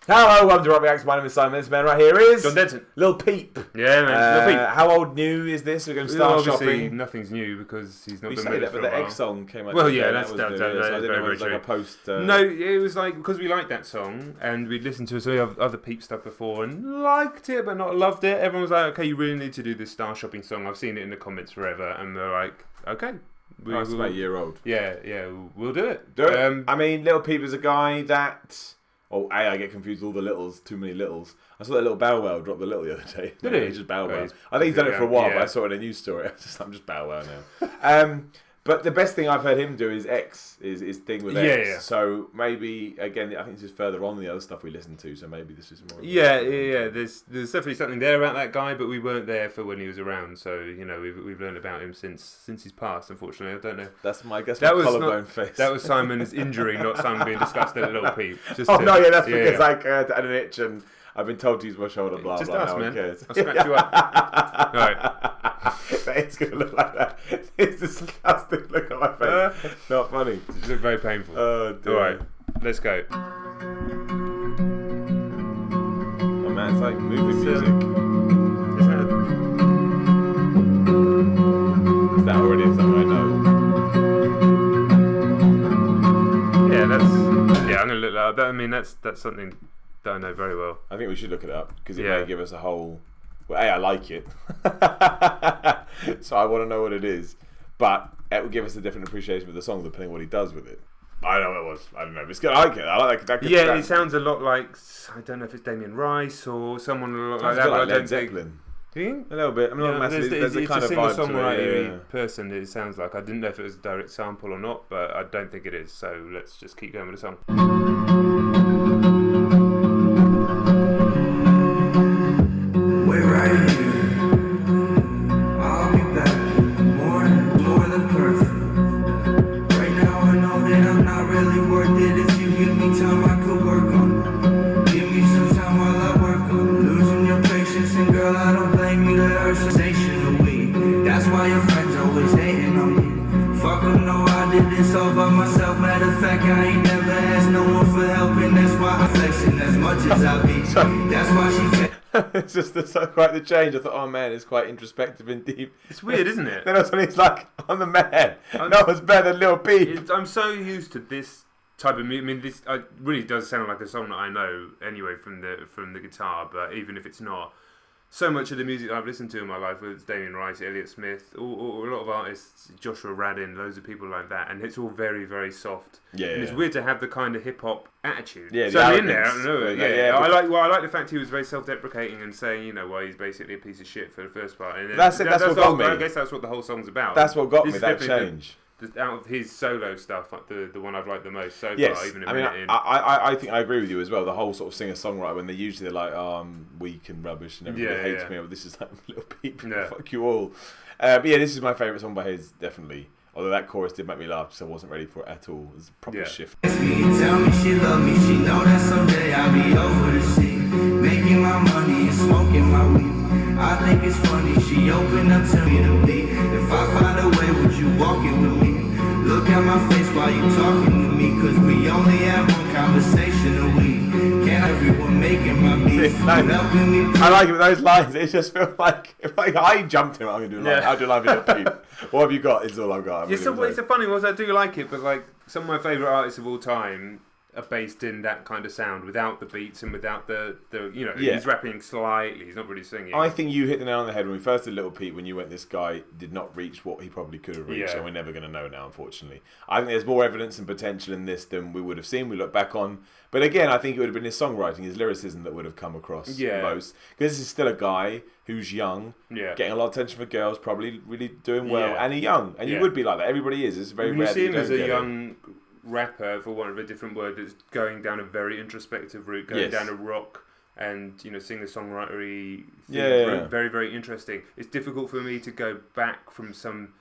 Hello, welcome to Rock Reacts. My name is Simon. This man right here is John Denton. Lil Peep. Yeah, man. Lil Peep. How old new is this? We're going to start shopping. Nothing's new because he's not We been say with that, us for but a the while. Egg song came out. Well, yeah, that that's so I didn't know very, it was very like a post. No, it was like because we liked that song and we'd listened to some other Peep stuff before and liked it, but not loved it. Everyone was like, "Okay, you really need to do this Star Shopping song." I've seen it in the comments forever, and they're like, "Okay." It's about a year old. Yeah, we'll do it. Do it. I mean, Lil Peep is a guy that... Oh, I get confused with all the littles. Too many littles. I saw that little Bow Wow drop the little the other day. Did he? He's just Bow Wow. I think he's done it for a while, but I saw it in a news story. I'm just Bow Wow now. But the best thing I've heard him do is X, is thing with X. Yeah. So maybe, again, I think this is further on than the other stuff we listen to, so maybe this is more... Yeah. There's definitely something there about that guy, but we weren't there for when he was around, so, you know, we've learned about him since he's passed, unfortunately. I don't know. That's my collarbone face. That was Simon's injury, not Simon being disgusted at Lil Peep. That's because I had an itch and I've been told to use my shoulder, blah, just blah, ask, no man. one cares. I'll scratch you up. Alright. It's going to look like that. It's disgusting. Look at my face. Not funny. It's very painful. Oh, dear. Alright, let's go. Oh man, it's like movie music. Is that already something I know? Yeah, I'm going to look that up. I mean, that's something that I know very well. I think we should look it up because it may give us a whole... Well, I like it. So I want to know what it is. But it will give us a different appreciation for the song depending on what he does with it. I don't know what it was. I don't know. It's good. I like it. I like that. Yeah, it sounds a lot like... I don't know if it's Damien Rice or someone a lot like that. Like Led Zeppelin. Do you think? A little bit. I mean, there's a kind of vibe to it. Person, it sounds like. I didn't know if it was a direct sample or not, but I don't think it is. So let's just keep going with the song. That's why your friends always hating on me. Fuck them, no, I did this all by myself. Matter of fact, I ain't never asked no one for help, and that's why I'm flexing as much as I be. That's why she it's just quite the change. I thought, oh man, it's quite introspective and deep. It's weird, isn't it? Then he's like, I'm the man. No one's better than Lil Peep. I'm so used to this type of music. I mean, this really does sound like a song that I know anyway from the guitar, but even if it's not, so much of the music I've listened to in my life, whether it's Damien Rice, Elliott Smith, or a lot of artists, Joshua Radin, loads of people like that, and it's all very, very soft. Yeah. And it's weird to have the kind of hip hop attitude. Yeah, so in there, I don't know. Yeah. I like the fact he was very self-deprecating and saying, you know, why he's basically a piece of shit for the first part. And that's what got me. I guess that's what the whole song's about. That's what got me. That change. Out of his solo stuff, like the one I've liked the most so yes. far, even I mean, I think I agree with you as well. The whole sort of singer-songwriter, when they're usually like, oh, I'm weak and rubbish and everybody hates me, but this is like Little Peep, fuck you all. But yeah, this is my favourite song by his, definitely. Although that chorus did make me laugh, so I wasn't ready for it at all. It was a proper shift. Tell me she love me, she know that someday I'll be over the sea, making my money and smoking my weed. I think it's funny, she opened up to me to be. If I find a way, would you walk it with me? Look at my face while you talking to me, cause we only have one conversation a week. Can't everyone making my beats? I like it with those lines. It just feels like if I jumped him, I'm gonna do a line. I'll do a line with Lil Peep. What have you got? Is all I've got. It's a funny one. I do like it, but like some of my favourite artists of all time are based in that kind of sound without the beats and without the you know, he's rapping slightly, he's not really singing. I think you hit the nail on the head when we first did Lil Peep, when you went, this guy did not reach what he probably could have reached, and we're never going to know now, unfortunately. I think there's more evidence and potential in this than we would have seen, we look back on. But again, I think it would have been his songwriting, his lyricism that would have come across most. Because this is still a guy who's young, getting a lot of attention for girls, probably really doing well, and he's young. And you would be like that. Everybody is. It's very rare. You see him as a young rapper, for want of a different word, that's going down a very introspective route, going down a rock and, you know, singer-songwritery thing. Very, very interesting. It's difficult for me to go back from some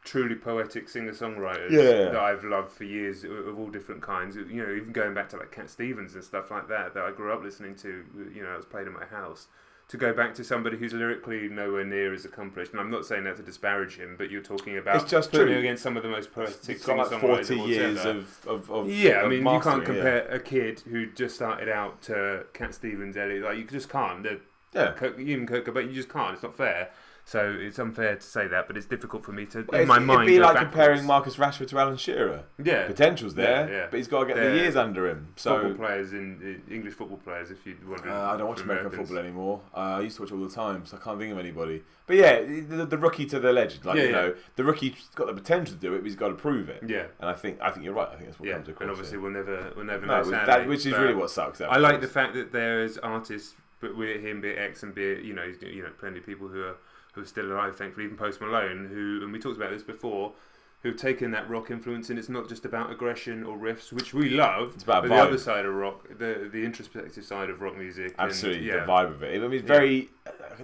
truly poetic singer-songwriters that I've loved for years of all different kinds. You know, even going back to like Cat Stevens and stuff like that I grew up listening to, you know, it was played in my house, to go back to somebody who's lyrically nowhere near as accomplished, and I'm not saying that to disparage him, but you're talking about it's just putting true. him against some of the most prolific it's got like 40 years of yeah, I mean, you can't compare yeah. a kid who just started out to Cat Stevens, Elliot. Like, you just can't. Even Kurt Cobain, you just can't. It's not fair. So it's unfair to say that, but it's difficult for me to, in my mind, it'd be like backwards. comparing Marcus Rashford to Alan Shearer. Yeah. Potential's there, but he's got to get the years under him. So football players, English football players, if you want to... I don't watch American football anymore. I used to watch all the time, so I can't think of anybody. But yeah, the rookie to the legend. Like, you know, the rookie's got the potential to do it, but he's got to prove it. Yeah. And I think you're right. I think that's what comes across. And obviously we'll never know that, which is really what sucks. I like the fact that there's artists, but be it him, be it X, and be it, you know, plenty of people who are still alive, thankfully, even Post Malone, who, and we talked about this before, who've taken that rock influence, and it's not just about aggression or riffs, which we love, it's about but vibe. The other side of rock, the introspective side of rock music. Absolutely, the vibe of it. I mean, it's very,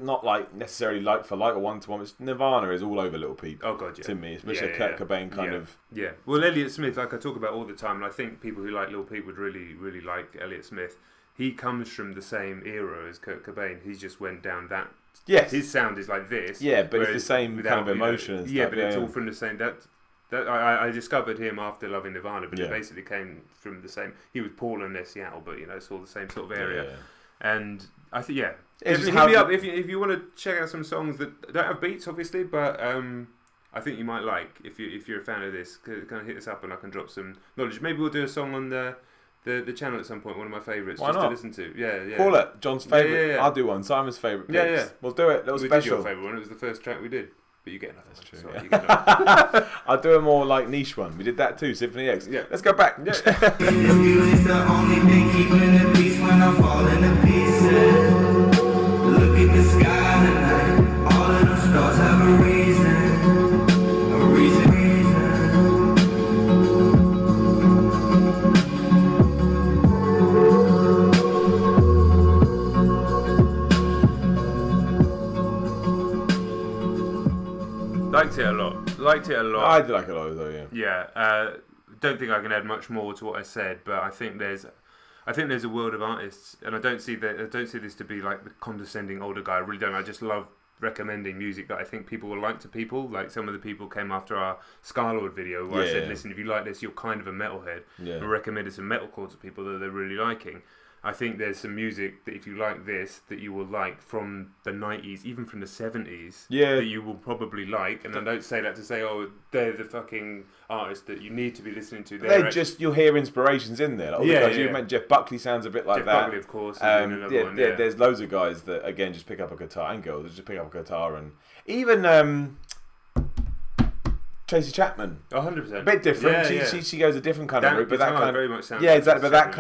not like necessarily like for like or one-to-one, it's Nirvana is all over Lil Peep. Oh God, yeah. To me, especially Kurt Cobain kind of... Yeah, well, Elliott Smith, like I talk about all the time, and I think people who like Lil Peep would really, really like Elliott Smith. He comes from the same era as Kurt Cobain. He just went down that... Yes. His sound is like this. Yeah, but it's the same kind of emotion and stuff. Yeah, but it's all from the same... I discovered him after loving Nirvana, but it basically came from the same... He was Portland, near Seattle, but, it's all the same sort of area. Yeah. And I think, hit me up if you want to check out some songs that don't have beats, obviously, but... I think you might like, if you're a fan of this, kind of hit us up and I can drop some knowledge. Maybe we'll do a song on the channel at some point, one of my favourites, just to listen to. Yeah. Call it John's favourite. Yeah. I'll do one. Simon's favourite picks. Yeah. We'll do it. Little we special. Did your favourite one. It was the first track we did. But you get nothing. That's true. Yeah. I'll do a more like niche one. We did that too, Symphony X. Yeah. Let's go back. This music's the only thing keeping the peace when I'm falling to pieces. Look at the sky tonight. All of the stars have a reason. A reason. Liked it a lot. I did like it a lot though, yeah. Yeah. Don't think I can add much more to what I said, but I think there's a world of artists, and I don't see this to be like the condescending older guy. I really don't. I just love recommending music that I think people will like to people. Like some of the people came after our Scarlord video where I said, listen, if you like this, you're kind of a metalhead. Yeah. We recommended some metalcore to people that they're really liking. I think there's some music that if you like this, that you will like from the 90s, even from the 70s, that you will probably like. And I don't say that to say, oh, they're the fucking artists that you need to be listening to. You'll hear inspirations in there. Like, guys, you meant Jeff Buckley sounds a bit like Jeff that. Buckley, of course. There's loads of guys that, again, just pick up a guitar, and girls that just pick up a guitar. And even... Tracy Chapman, 100%. A bit different. She goes a different kind of route, but that kind of very much sounds exactly. But that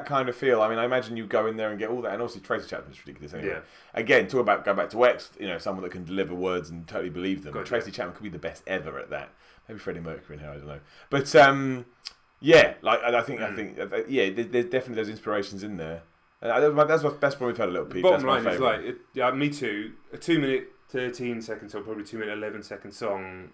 kind of feel. I mean, I imagine you go in there and get all that, and also Tracy Chapman's ridiculous anyway. Yeah. Again, go back to X. Someone that can deliver words and totally believe them. Gotcha. Tracy Chapman could be the best ever at that. Maybe Freddie Mercury in here, I don't know. But I think there's definitely those inspirations in there. That's the best one we've had a Lil Peep. Bottom line is Me Too, a 2-minute 13 second song, probably 2 minute 11 second song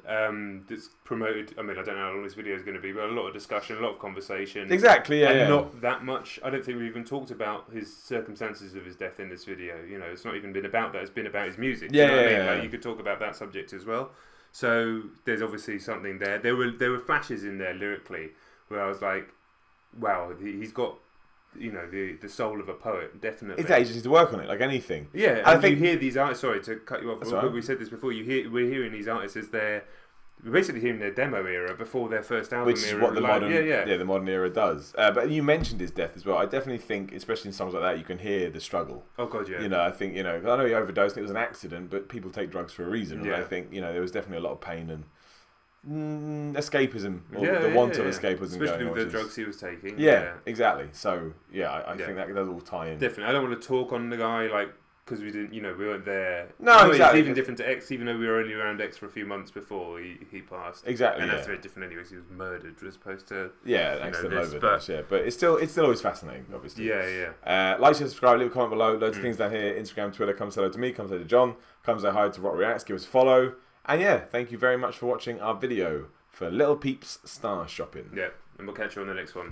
that's promoted. I mean, I don't know how long this video is going to be, but a lot of discussion, a lot of conversation. Exactly, and not that much. I don't think we even talked about his circumstances of his death in this video. It's not even been about that. It's been about his music. You know what I mean? Like, you could talk about that subject as well. So there's obviously something there. There were flashes in there lyrically where I was like, wow, he's got. The soul of a poet, definitely. Exactly, you just need to work on it, like anything. Yeah, I think you hear these artists. Sorry to cut you off. We said this before. We're hearing these artists as we're basically hearing their demo era before their first album. Which is what the modern era does. But you mentioned his death as well. I definitely think, especially in songs like that, you can hear the struggle. Oh God, yeah. I think I know he overdosed. It was an accident, but people take drugs for a reason. Yeah. And I think there was definitely a lot of pain and. Escapism, or the want of escapism, especially with the drugs he was taking. Yeah, exactly. So I think that does all tie in. Definitely, I don't want to talk on the guy because we didn't, we weren't there. No, exactly. It's even different to X, even though we were only around X for a few months before he passed. Exactly, and that's very different anyway. Because he was murdered as opposed to overdose. But it's still always fascinating, obviously. Yeah. Like, share, subscribe, leave a comment below. Loads of things down here: Instagram, Twitter. Come say hello to me. Come say hello to John. Come say hi to Rock Reacts. Give us a follow. And thank you very much for watching our video for Lil Peep's Star Shopping. Yeah, and we'll catch you on the next one.